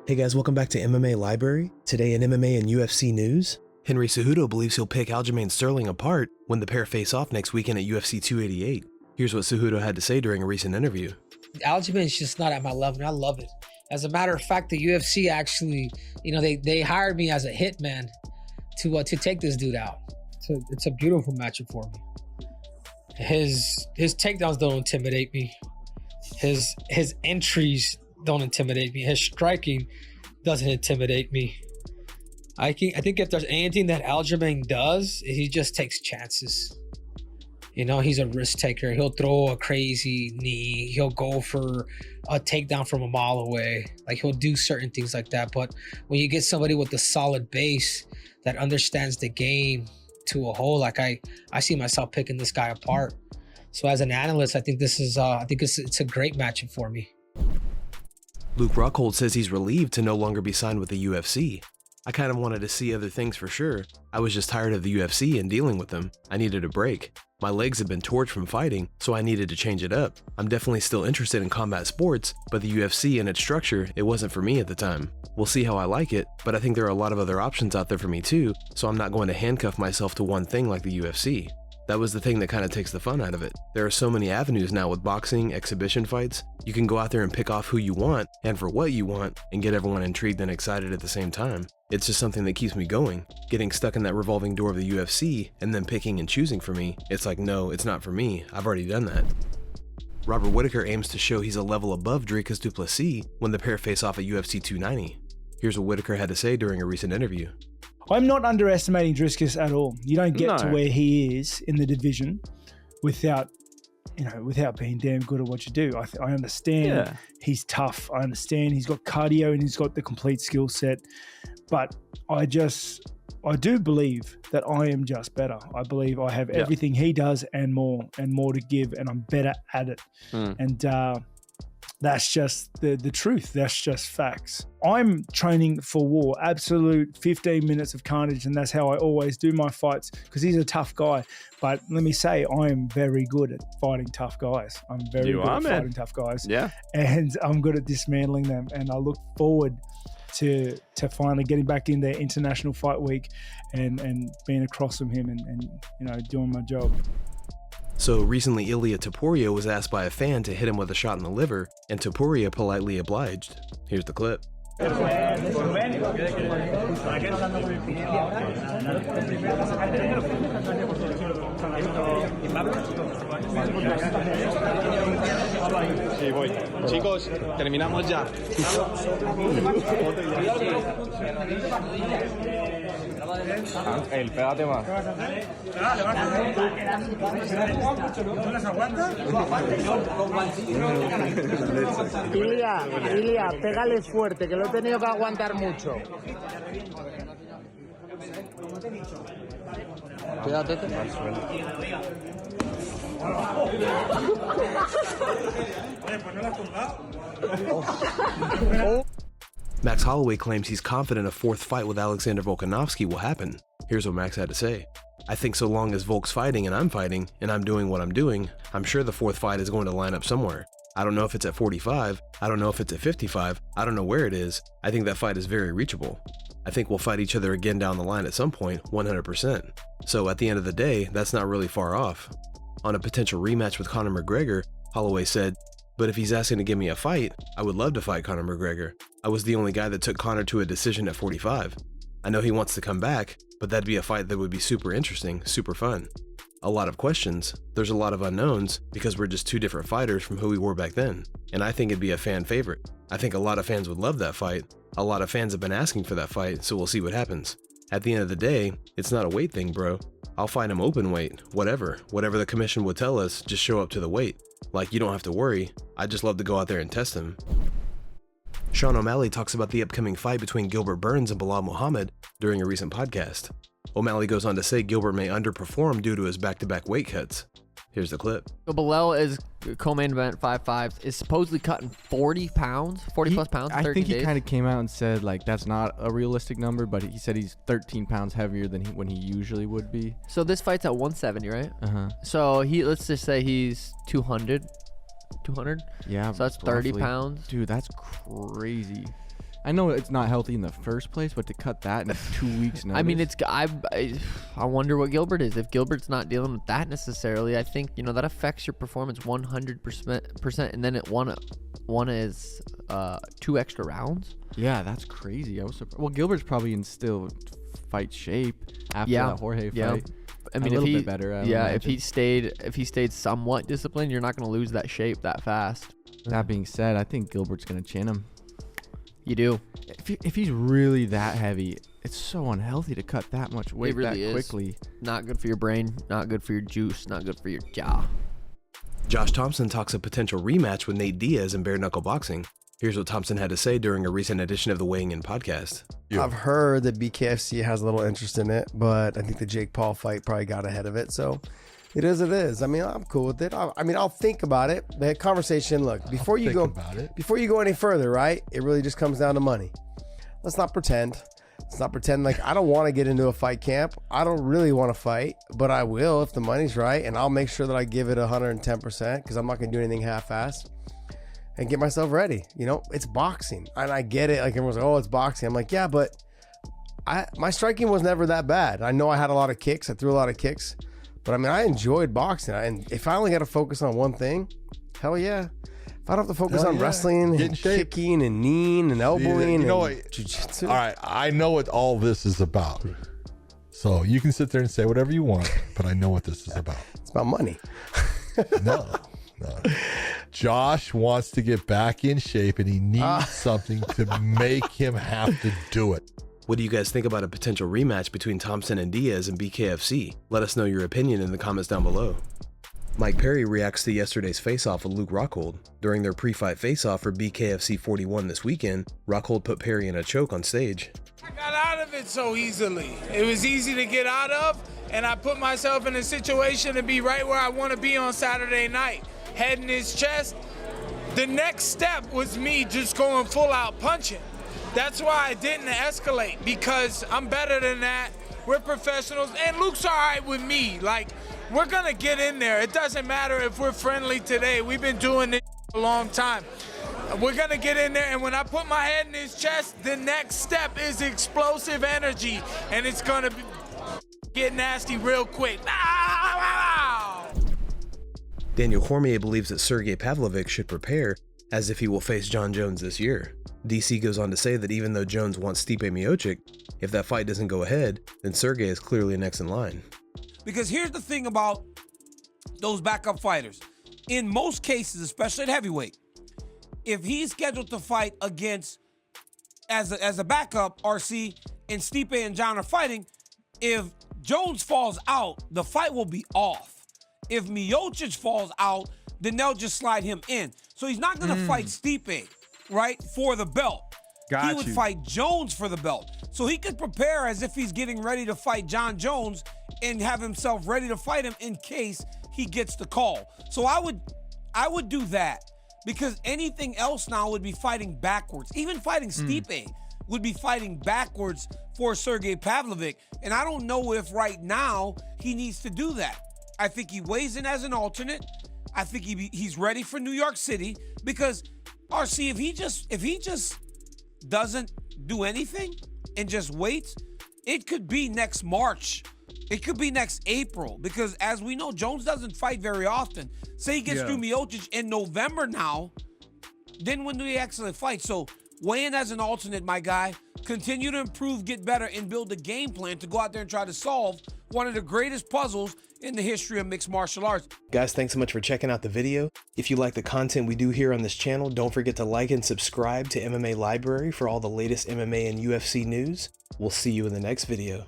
Hey guys, welcome back to MMA Library. Today in MMA and UFC news, Henry Cejudo believes he'll pick Aljamain Sterling apart when the pair face off next weekend at UFC 288. Here's what Cejudo had to say during a recent interview. Aljamain's just not at my level, and I love it. As a matter of fact, the UFC actually, they hired me as a hitman to take this dude out. It's a beautiful matchup for me. His takedowns don't intimidate me. His entries don't intimidate me. His striking doesn't intimidate me. I think if there's anything that Aljamain does, he just takes chances. He's a risk taker. He'll throw a crazy knee. He'll go for a takedown from a mile away. Like, he'll do certain things like that. But when you get somebody with a solid base that understands the game to a whole, like I see myself picking this guy apart. So as an analyst, I think this is it's a great matchup for me. Luke Rockhold says he's relieved to no longer be signed with the UFC. I kind of wanted to see other things for sure. I was just tired of the UFC and dealing with them. I needed a break. My legs had been torched from fighting, so I needed to change it up. I'm definitely still interested in combat sports, but the UFC and its structure, it wasn't for me at the time. We'll see how I like it, but I think there are a lot of other options out there for me too, so I'm not going to handcuff myself to one thing like the UFC. That was the thing that kind of takes the fun out of it. There are so many avenues now with boxing, exhibition fights. You can go out there and pick off who you want and for what you want and get everyone intrigued and excited at the same time. It's just something that keeps me going. Getting stuck in that revolving door of the UFC and then picking and choosing for me, it's like, no, it's not for me. I've already done that. Robert Whittaker aims to show he's a level above Dricus du Plessis when the pair face off at UFC 290. Here's what Whittaker had to say during a recent interview. I'm not underestimating Dricus at all. You don't get to where he is in the division without being damn good at what you do. I understand he's tough. I understand he's got cardio and he's got the complete skill set. But I do believe that I am just better. I believe I have everything he does and more to give, and I'm better at it. And that's just the truth. That's just facts. I'm training for war, absolute 15 minutes of carnage, and that's how I always do my fights because he's a tough guy. But let me say, I am very good at fighting tough guys. I'm very good at fighting tough guys. Yeah. And I'm good at dismantling them, and I look forward to finally getting back in there international fight week and being across from him and doing my job. So recently Ilia Topuria was asked by a fan to hit him with a shot in the liver, and Topuria politely obliged. Here's the clip. Sí, voy. Chicos, terminamos ya. Pégate más. Ilia, pégale fuerte, que lo he tenido que aguantar mucho. Cuídate. Max Holloway claims he's confident a fourth fight with Alexander Volkanovski will happen. Here's what Max had to say. I think so long as Volk's fighting and I'm doing what I'm doing, I'm sure the fourth fight is going to line up somewhere. I don't know if it's at 45, I don't know if it's at 55, I don't know where it is. I think that fight is very reachable. I think we'll fight each other again down the line at some point, 100%. So at the end of the day, that's not really far off. On a potential rematch with Conor McGregor, Holloway said, but if he's asking to give me a fight, I would love to fight Conor McGregor. I was the only guy that took Conor to a decision at 45. I know he wants to come back, but that'd be a fight that would be super interesting, super fun. A lot of questions, there's a lot of unknowns because we're just two different fighters from who we were back then. And I think it'd be a fan favorite. I think a lot of fans would love that fight. A lot of fans have been asking for that fight, so we'll see what happens. At the end of the day, it's not a weight thing, bro. I'll fight him open weight, whatever the commission would tell us, just show up to the weight. Like, you don't have to worry, I'd just love to go out there and test him. Sean O'Malley talks about the upcoming fight between Gilbert Burns and Bilal Muhammad during a recent podcast. O'Malley goes on to say Gilbert may underperform due to his back-to-back weight cuts. Here's the clip. So Bilal is co-main event 5'5", is supposedly cutting 40 pounds, 40 plus pounds in 30 I think days. he kind of came out and said like that's not a realistic number, but he said he's 13 pounds heavier than when he usually would be. So this fight's at 170, right? Uh-huh. So let's just say he's 200. 200? Yeah. So that's 30 roughly. pounds. Dude, that's crazy. I know it's not healthy in the first place, but to cut that in 2 weeks notice. I mean, I wonder what Gilbert is. If Gilbert's not dealing with that necessarily, I think, that affects your performance 100%. And then one is 2 extra rounds. Yeah, that's crazy. I was surprised. Well, Gilbert's probably in still fight shape after that Jorge fight. I mean, a little bit better. If he stayed somewhat disciplined, you're not going to lose that shape that fast. That being said, I think Gilbert's going to chin him. You do. If he's really that heavy, it's so unhealthy to cut that much weight that quickly. Not good for your brain, not good for your juice, not good for your jaw. Josh Thompson talks a potential rematch with Nate Diaz in bare knuckle boxing. Here's what Thompson had to say during a recent edition of the Weighing In podcast. I've heard that BKFC has a little interest in it, but I think the Jake Paul fight probably got ahead of it. So it is what it is. I mean, I'm cool with it. I'll think about it. The conversation, look, before you go any further, right? It really just comes down to money. Let's not pretend. Like I don't want to get into a fight camp. I don't really want to fight, but I will if the money's right, and I'll make sure that I give it 110% because I'm not going to do anything half-assed and get myself ready. It's boxing, and I get it. Like everyone's like, oh, it's boxing. I'm like, yeah, but my striking was never that bad. I know I had a lot of kicks. I threw a lot of kicks. But I mean, I enjoyed boxing, and if I only got to focus on one thing, hell yeah. If I don't have to focus on wrestling and kicking and kneeing and elbowing and jiu-jitsu. All right, I know what all this is about. So you can sit there and say whatever you want, but I know what this is about. It's about money. No. Josh wants to get back in shape, and he needs something to make him have to do it. What do you guys think about a potential rematch between Thompson and Diaz and BKFC? Let us know your opinion in the comments down below. Mike Perry reacts to yesterday's face-off with Luke Rockhold. During their pre-fight face-off for BKFC 41 this weekend, Rockhold put Perry in a choke on stage. I got out of it so easily. It was easy to get out of, and I put myself in a situation to be right where I want to be on Saturday night. Head in his chest. The next step was me just going full out punching. That's why I didn't escalate, because I'm better than that. We're professionals, and Luke's all right with me. Like, we're gonna get in there. It doesn't matter if we're friendly today. We've been doing this a long time. We're gonna get in there, and when I put my head in his chest, the next step is explosive energy, and it's gonna get nasty real quick. Daniel Cormier believes that Sergei Pavlovich should prepare as if he will face John Jones this year. DC goes on to say that even though Jones wants Stipe Miocic, if that fight doesn't go ahead, then Sergei is clearly next in line. Because here's the thing about those backup fighters. In most cases, especially at heavyweight, if he's scheduled to fight against, as a backup, RC, and Stipe and John are fighting, if Jones falls out, the fight will be off. If Miocic falls out, then they'll just slide him in. So he's not going to fight Stipe, right, for the belt. He would fight Jones for the belt. So he could prepare as if he's getting ready to fight John Jones and have himself ready to fight him in case he gets the call. So I would do that, because anything else now would be fighting backwards. Even fighting Stipe would be fighting backwards for Sergei Pavlovich. And I don't know if right now he needs to do that. I think he weighs in as an alternate. I think he's ready for New York City, because RC, if he just doesn't do anything and just waits, it could be next March. It could be next April, because as we know, Jones doesn't fight very often. Say he gets through Miocic in November now, then when do they actually fight? So weigh in as an alternate, my guy. Continue to improve, get better, and build a game plan to go out there and try to solve one of the greatest puzzles in the history of mixed martial arts. Guys, thanks so much for checking out the video. If you like the content we do here on this channel, don't forget to like and subscribe to MMA Library for all the latest MMA and UFC news. We'll see you in the next video.